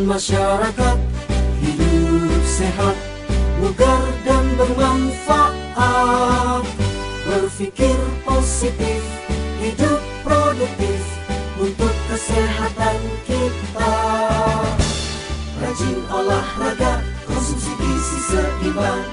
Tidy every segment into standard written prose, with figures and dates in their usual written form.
masyarakat hidup sehat, bugar dan bermanfaat. Berpikir positif, hidup produktif untuk kesehatan kita. Rajin olahraga, konsumsi gizi seimbang,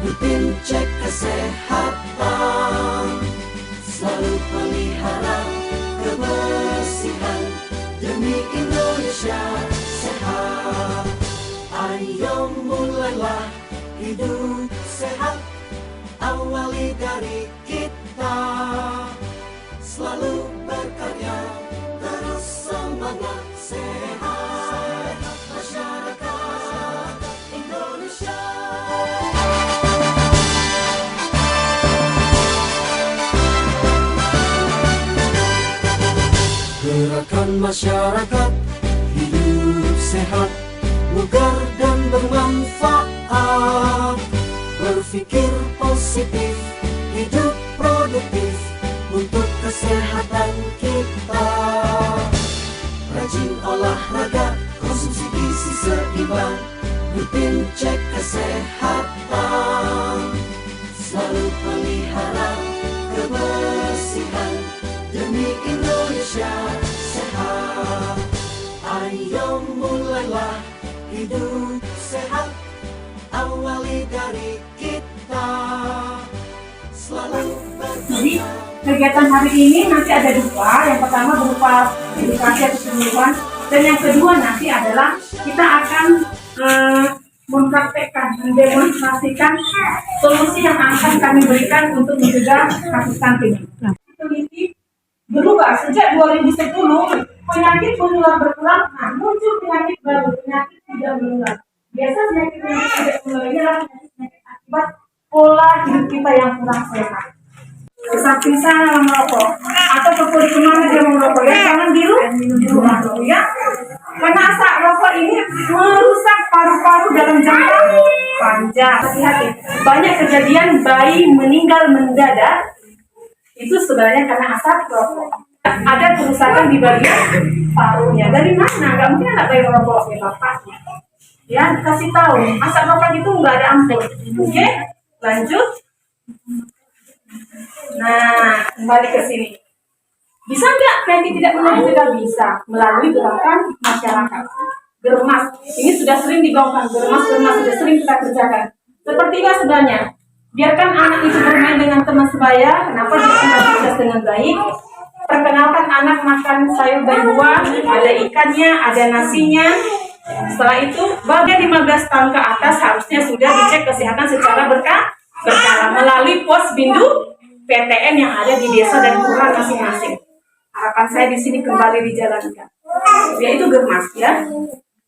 rutin cek kesehatan. Selalu pelihara kebersihan demi Indonesia sehat. Ayo mulailah hidup sehat, awali dari kita. Selalu berkarya, terus semangat, sehat masyarakat Indonesia. Gerakan masyarakat hidup sehat, bugar dan bermanfaat. Berpikir positif, hidup produktif untuk kesehatan kita. Rajin olahraga, konsumsi gizi seimbang, rutin cek kesehatan. Selalu pelihara kebersihan demi Indonesia sehat. Ayo mulailah hidup sehat, awali dari kita. Selalu Jadi kegiatan hari ini nanti ada dua. Yang pertama berupa edukasi atau penyuluhan, dan yang kedua nanti adalah kita akan mempraktekkan, mendemonstrasikan solusi yang akan kami berikan untuk mencegah kasus stunting. Teliti berubah sejak 2010, penyakit menular berkurang, muncul penyakit baru, penyakit tidak menular. Biasa penyakit tidak menular ini adalah penyakit akibat pola hidup kita yang kurang sehat. Samping sana merokok atau pergi kemana dia merokok, ya jangan di rumah dulu ya. Karena asap rokok ini merusak paru-paru dalam jangka panjang. Hati-hati, banyak kejadian bayi meninggal mendadak itu sebenarnya karena asap rokok. Ada kerusakan di bagian parunya. Dari mana? Gak mungkin anak bayi merokok, ya bapaknya. Ya, kasih tahu, asap rokok itu nggak ada ampun. Oke, lanjut. Nah, kembali ke sini. Bisa nggak penyakit tidak menular? Tidak bisa melalui gerakan masyarakat. Germas, ini sudah sering digaungkan. Germas sudah sering kita kerjakan. Seperti apa sebenarnya? Biarkan anak itu bermain dengan teman sebaya. Kenapa dia tidak sukses dengan baik? Perkenalkan anak makan sayur dan buah, ada ikannya, ada nasinya. Setelah itu, bagian 15 tahun ke atas harusnya sudah dicek kesehatan secara berkala melalui pos bindu PTN yang ada di desa dan kelurahan masing-masing. Harapan saya di sini kembali dijalankan, yaitu germas ya.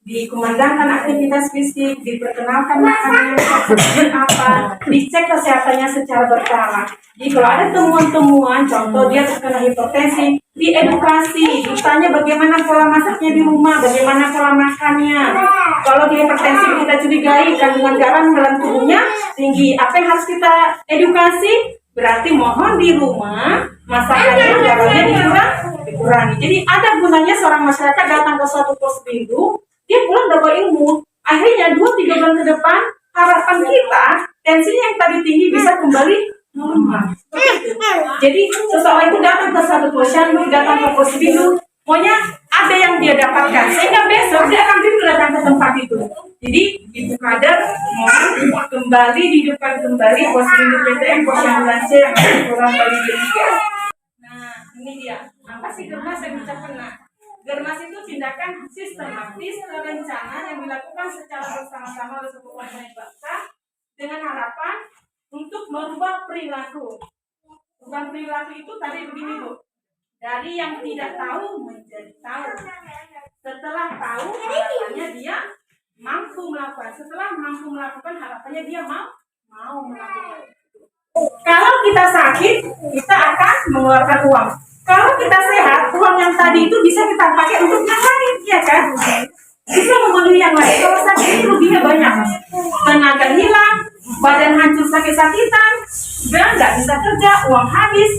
Dikumandangkan aktivitas fisik, diperkenalkan makanan seperti apa, dicek kesehatannya secara berkala. Jadi kalau ada temuan-temuan, contoh dia terkena hipertensi, diedukasi, ditanya bagaimana pola masaknya di rumah, bagaimana pola makannya. Kalau dia hipertensi kita curigai kandungan garam dalam tubuhnya tinggi, apa yang harus kita edukasi? Berarti mohon di rumah masakannya garamnya dikurangi. Jadi ada gunanya seorang masyarakat datang ke suatu pos bindu, dia pulang dapat ilmu. Akhirnya 2-3 bulan ke depan, harapan kita tensinya yang tadi tinggi bisa kembali normal. Jadi seseorang itu datang ke satu posyandu, datang ke pos bindu, maunya ada yang dia dapatkan, sehingga besok dia akan datang ke tempat itu. Jadi Ibu Kader mohon kembali dihidupkan kembali pos bindu PTN, posyandu lansia yang kurang dari D3. Nah ini dia, apa sih germas yang kita kena? Germas itu tindakan sistematis terencana yang dilakukan secara bersama-sama oleh sebuah warga bangsa dengan harapan untuk merubah perilaku. Bukan perilaku itu tadi begini Bu, dari yang tidak tahu menjadi tahu. Setelah tahu, harapannya dia mampu melakukan. Setelah mampu melakukan, harapannya dia mau melakukan. Kalau kita sakit, kita akan mengeluarkan uang. Kalau kita sehat, uang yang tadi itu bisa kita pakai untuk yang lain, ya kan? Bisa memenuhi yang lain. Kalau sakit itu ruginya banyak. Tenaga hilang, badan hancur sakit-sakitan, dan nggak bisa kerja, uang habis,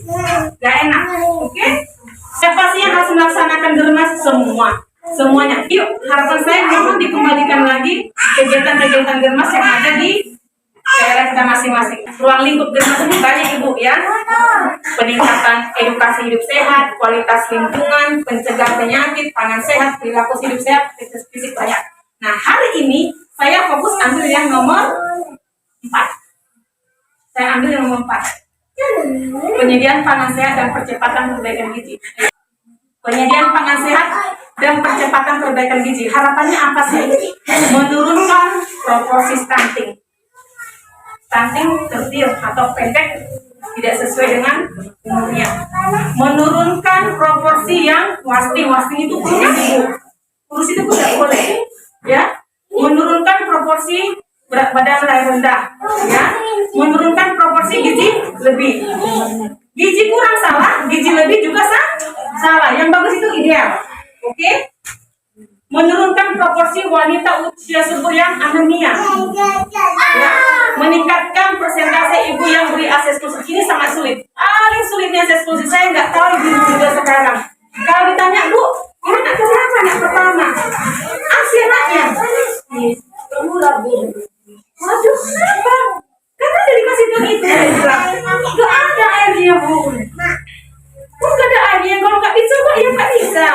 nggak enak. Oke? Siapa sih yang harus melaksanakan germas? Semua. semuanya. Yuk, harapan saya mohon dikembalikan lagi kegiatan-kegiatan Germas yang ada di daerah kita masing-masing. Ruang lingkup Germas ini banyak Ibu ya. Peningkatan edukasi hidup sehat, kualitas lingkungan, pencegah penyakit, pangan sehat, perilaku hidup sehat, aktivitas fisik banyak. Nah, hari ini saya fokus ambil yang nomor 4. Saya ambil yang nomor 4. Penyediaan pangan sehat dan percepatan perbaikan gizi. Penyediaan pangan sehat dan percepatan perbaikan gizi. Harapannya apa sih? Menurunkan proporsi stunting. Stunting tertil atau pendek tidak sesuai dengan umurnya. Menurunkan proporsi yang wasting itu kurus itu tidak boleh. Ya, menurunkan proporsi berat badan rendah. Ya, menurunkan proporsi gizi lebih. Gizi kurang salah, gizi lebih juga salah. Yang bagus itu ideal. Oke? Menurunkan proporsi wanita usia subur yang anemia. Ya, meningkatkan persentase ibu yang beri ASI eksklusif. Ini sangat sulit. Paling sulitnya ASI eksklusif saya nggak tahu ibu juga sekarang. Kalau ditanya, Bu, anak keberapa anak pertama? ASI anaknya. Waduh, kenapa? Karena dari kasih tahu itu nggak ada airnya, Bu. Nggak ada airnya. Kalau nggak dicoba ya nggak bisa.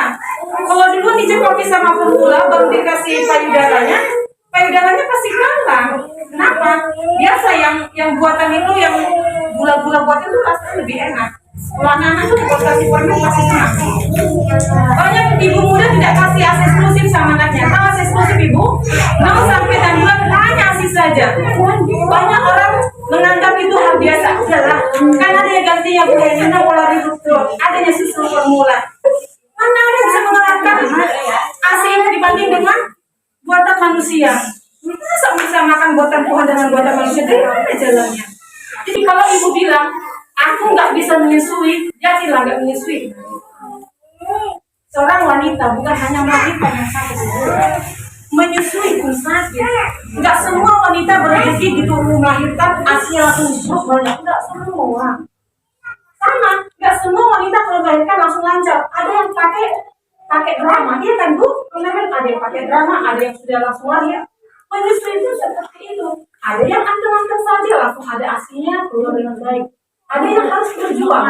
Kalau dulu dicekoki sama formula baru dikasih payudaranya pasti kalah. Kenapa? Biasa yang buatan itu, yang gula-gula buatan itu rasanya lebih enak. Kalau anak-anak itu dikasih formula pasti enak. Banyak ibu muda tidak kasih ASI eksklusif sama anaknya. Tahu ASI eksklusif Ibu? 0 sampai 6 bulan hanya ASI saja. Banyak orang menganggap itu hal biasa. Udahlah, kan ada yang gantinya Bu Helena pola reduktor, adanya susu formula. Mana ada bisa mengalahkan ASI itu dibanding dengan buatan manusia? Masa bisa makan buatan Tuhan dengan buatan manusia? Dari mana jalannya? Jadi kalau ibu bilang, aku nggak bisa menyusui, yakinlah nggak menyusui. Seorang wanita, bukan hanya wanita yang sakit, menyusui pun sakit. Nggak semua wanita berrezeki gitu melahirkan ASI langsung banyak. Nggak semua. Sama, nggak semua wanita kalau melahirkan langsung lancar. Ada yang pakai drama, iya kan Bu? Ada yang pakai drama, ada yang sudah langsung lahir. Menyusui itu seperti itu. Ada yang anteng-anteng saja langsung ada ASI-nya keluar dengan baik. Ada yang harus berjuang.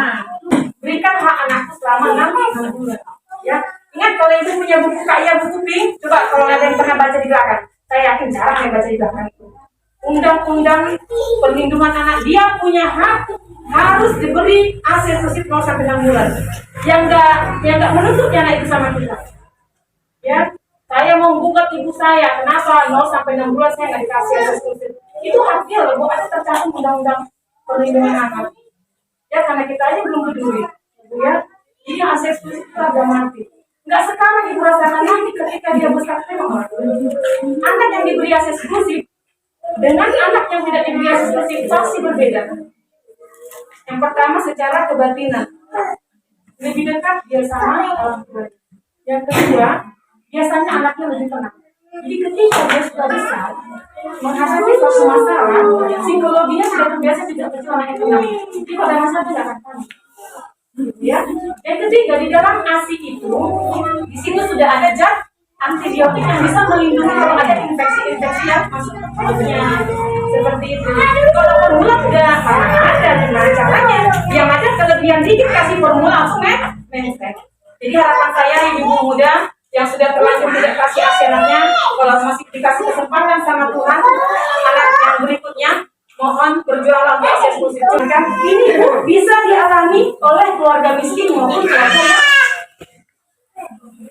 Berikan hak anakku selama 6 bulan. Ya, ingat kalau ibu punya buku buku pink, coba kalau ada yang pernah baca di belakang. Saya yakin jarang yang baca di belakang itu. Undang-undang perlindungan anak, dia punya hak harus diberi ASI eksklusif 0 sampai 6 bulan. Yang enggak menuntut anak itu sama kita. Ya, saya mau gugat ibu saya, kenapa 0 sampai 6 bulan saya nggak dikasih ASI eksklusif? Itu haknya loh, Bu, ada tercantum undang-undang perlindungan anak. Ya, karena kita aja belum peduli, ya. Jadi ASI eksklusif itu harga mati. Nggak sekarang ibu rasakan, nanti ketika dia besar memang. Anak yang diberi ASI eksklusif dengan anak yang tidak diberi ASI eksklusif pasti berbeda. Yang pertama secara kebatinan, lebih dekat dia sama orang tua. Yang kedua, biasanya anaknya lebih tenang. Jadi ketika dia sudah besar menghadapi suatu masalah, psikologinya sudah terbiasa tidak berjalan yang tenang. Jadi pada masalah tidak akan panik. Ya. Yang ketiga, di dalam ASI itu, di situ sudah ada zat antibiotik yang bisa melindungi kalau ada infeksi-infeksi yang masuk ke perutnya. Seperti itu. Kalau formula tidak ada, gimana caranya? Yang ada kelebihan dikit kasih formula langsung menefek. Jadi harapan saya ibu muda yang sudah terlanjur tidak kasih ASI anaknya, kalau masih dikasih kesempatan sama Tuhan, anak yang berikutnya mohon berjuanglah untuk ASI eksklusif. Ini bisa dialami oleh keluarga miskin maupun keluarga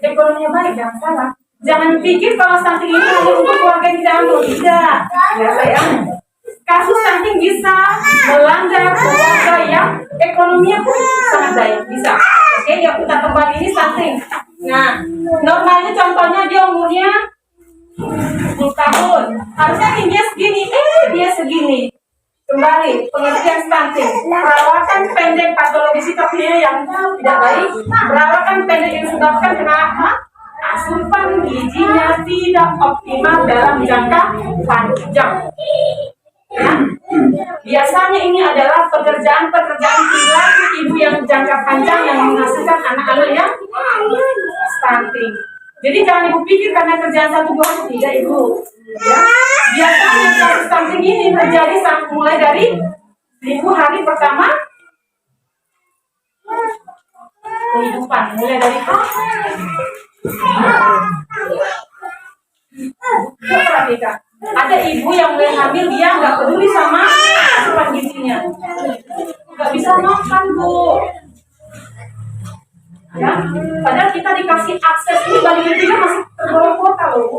yang ekonominya baik, jangan salah. Jangan pikir kalau stunting ini hanya untuk keluarga yang tidak mampu. Tidak, ya sayang. Kasus stunting bisa melanda keluarga yang ekonominya pun sangat baik, bisa. Oke, yang kita kembali ini stunting. Nah, normalnya contohnya dia umurnya 10 tahun, harusnya tingginya segini, dia segini. Kembali, pengertian stunting, perawatan pendek patologi sitopenia yang tidak baik, perawatan pendek yang disebabkan kenapa? Asupan gizinya tidak optimal dalam jangka panjang. Ya. Biasanya ini adalah pekerjaan-pekerjaan perilaku ibu yang jangka panjang yang menghasilkan anak-anak yang stunting. Jadi jangan ibu pikir karena kerjaan satu dua hari, tidak ibu. Ya. Biasanya kasus stunting ini terjadi mulai dari ibu hari pertama kehidupan, mulai dari perhatikan. Ada ibu yang mulai hamil, dia nggak peduli sama asupan gizinya, nggak bisa makan bu. Ya, padahal kita dikasih akses ini balik ketiga masih tergolong kota loh bu.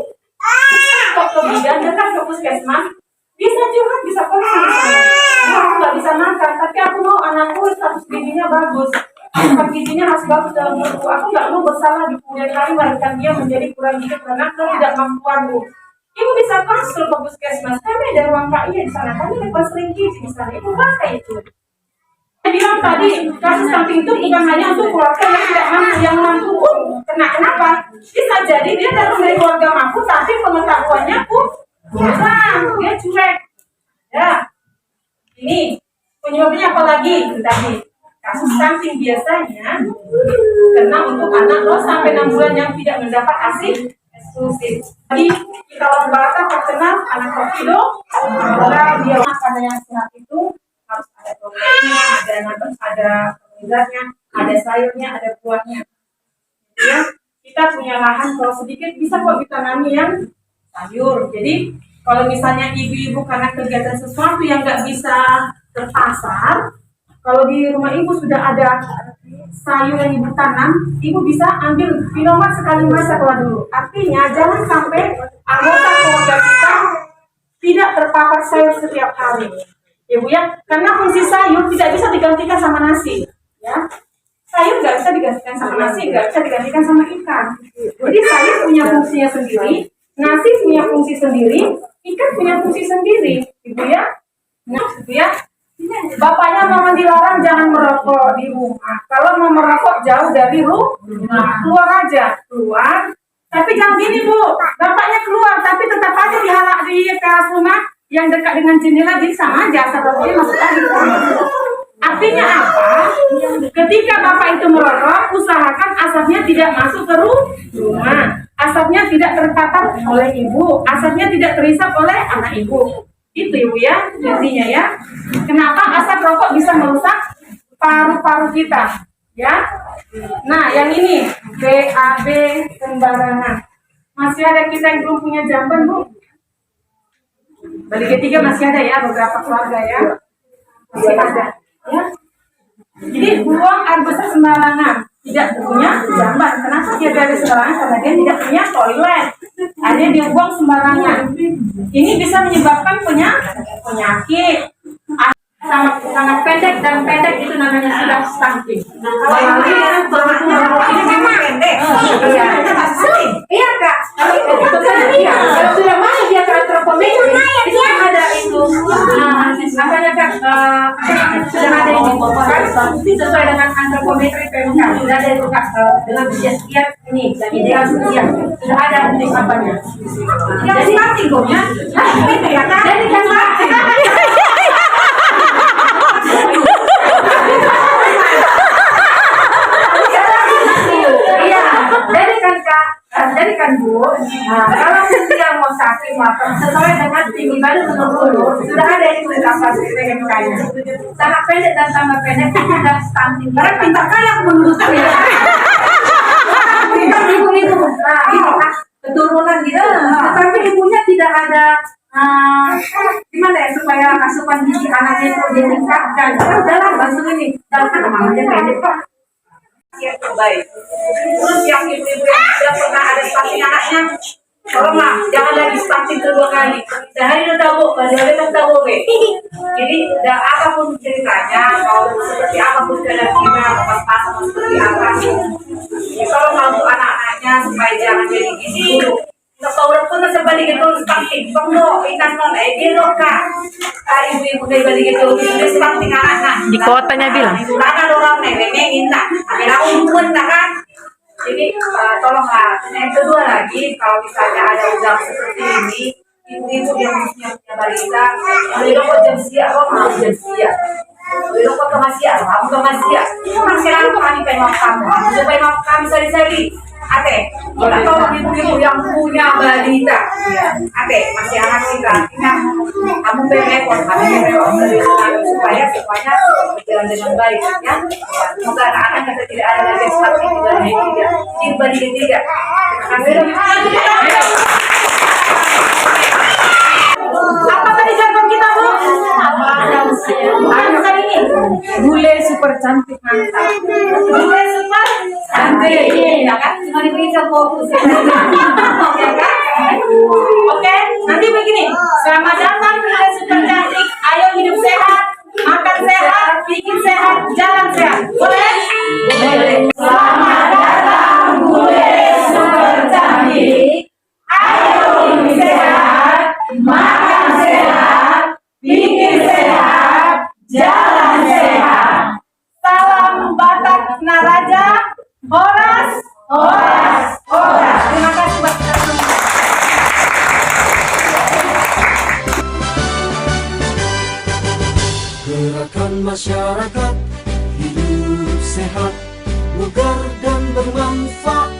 Kok ke bidan dekat ke puskesmas, bisa curhat, bisa konsul di sana. Aku nggak bisa makan, tapi aku mau anakku status gizinya bagus. Asupan gizinya harus bagus dalam tubuh. Aku nggak mau bersalah di kemudian hari melahirkan dia menjadi kurang gizi karena ketidakmampuan bu. Ibu bisa konsul ke puskesmas, kami ada ruang KI di sana, kami ada konseling gizi di sana. Ibu pakai itu. Saya bilang tadi, kasus stunting itu bukan hanya untuk keluarga yang tidak mampu, yang mampu pun kenapa? Bisa jadi dia datang dari keluarga mampu, tapi pengetahuannya pun kurang, dia cuek. Ya, ini penyebabnya apa lagi? Tadi kasus stunting biasanya karena untuk anak 0 sampai 6 bulan yang tidak mendapat ASI eksklusif. Jadi kita rata-rata terkenal anak kopido, karena dia pada yang sehat itu harus ada protein, ada karbohidratnya, ada sayurnya, ada buahnya. Ya, kita punya lahan kalau sedikit bisa kok ditanami yang sayur. Jadi kalau misalnya ibu-ibu karena kegiatan sesuatu yang nggak bisa ke pasar, kalau di rumah ibu sudah ada sayur yang ibu tanam, ibu bisa ambil pinomat sekali masak dulu. Artinya jangan sampai anggota keluarga kita tidak terpapar sayur setiap hari. Ya bu ya, karena fungsi sayur tidak bisa digantikan sama nasi. Ya, sayur nggak bisa digantikan sama nasi, nggak bisa digantikan sama ikan. Jadi sayur punya fungsinya sendiri, nasi punya fungsi sendiri, ikan punya fungsi sendiri, ibu ya. Nah, ibu ya, bapaknya mama dilarang jangan merokok di rumah. Kalau mau merokok jauh dari rumah, keluar aja, keluar. Tapi jangan gini bu, bapaknya keluar, tapi tetap aja di teras rumah yang dekat dengan jendela, jadi sama aja asap rokoknya masuk lagi. Artinya apa? Ketika bapak itu merokok, usahakan asapnya tidak masuk ke rumah, asapnya tidak terpapar oleh ibu, asapnya tidak terisap oleh anak ibu. Itu ibu ya, intinya ya. Kenapa asap rokok bisa merusak paru-paru kita? Ya. Nah, yang ini BAB sembarangan. Masih ada kita yang belum punya jamban bu. Balik ketiga masih ada ya, beberapa keluarga ya, masih ada ya. Jadi buang air besar sembarangan, tidak punya jamban. Kenapa dia dari sembarangan? Karena dia tidak punya toilet, hanya dia buang sembarangan. Ini bisa menyebabkan penyakit sangat pendek, dan pendek itu namanya sudah stunting. Kalau ini pendek, iya kak. Kalau sudah masuk dia ke antropometri, itu ada itu namanya kak, sudah ada ini sesuai dengan antropometri PMK, sudah ada itu kak, dengan usia sekian ini, dan ideal sekian, sudah ada di apanya. Jadi stunting kok ya, jadi kan stunting. Jadi kan bu, kalau dia mau sakit maka sesuai dengan tinggi badan menurut sudah ada yang kapasitas PMK-nya. Sangat pendek dan sangat pendek sudah stunting. Karena pintar kali aku menurut saya. Pintar ibu itu, keturunan dia, tapi ibunya tidak ada gimana ya supaya asupan gizi anaknya itu ditingkatkan. Udahlah langsung ini, dalam namanya pendek pak. Yang terbaik. Terus yang ibu-ibu yang sudah pernah ada stunting anaknya, tolonglah jangan lagi stunting kedua kali. Sehari udah tahu, kadang-kadang udah tahu Jadi udah apapun ceritanya, mau seperti apapun keadaannya, pas-pasan seperti apa, ya tolonglah untuk anak-anaknya supaya jangan jadi gini dulu. Orang pun sebalik itu stunting, pengno, ikan non, gelo kak. Ibu-ibu dari balik itu sudah stunting anak-anak. Di kotanya bilang. Karena orang nenengin tak, akhirnya umum tak kan. Jadi tolonglah. Yang kedua lagi, kalau misalnya ada udang seperti ini, ibu-ibu yang punya balita, beli rokok jam siang, mau jam siang. Beli rokok ke masia, kamu ke masia. Masih lalu kami pengen kamu, supaya mau kami sari-sari. Ate, kita tolong ibu-ibu yang punya balita. Ate, masih anak kita. Ingat, kamu berepot, kamu berepot supaya semuanya berjalan dengan baik, ya. Semoga anak-anak kita tidak ada lagi seperti di dalam tiga, dibanding tiga. Terima kasih. Apa tadi jargon kita, Bu? Apa kali ini? Bule super cantik mantap. Bule super cantik. Ya kan? Cuma diperiksa fokus. Ya kan? Oke, nanti begini. Selamat datang bule super cantik. Ayo hidup sehat, makan sehat, bikin sehat, jalan sehat. Boleh? Boleh. Selamat datang bule super cantik. Ayo hidup sehat, makan sehat, bikin sehat, jalan sehat. Salam Batak Naraja, Horas, Horas, Horas. Terima kasih buat kita semua. Gerakan masyarakat hidup sehat, bugar dan bermanfaat.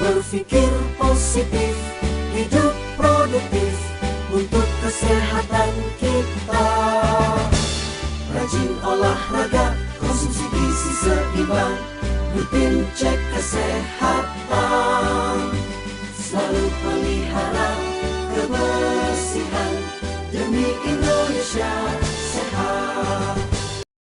Berpikir positif, hidup produktif untuk kesehatan kita. Rajin olahraga, konsumsi gizi seimbang, rutin cek kesehatan. Selalu pelihara kebersihan demi Indonesia.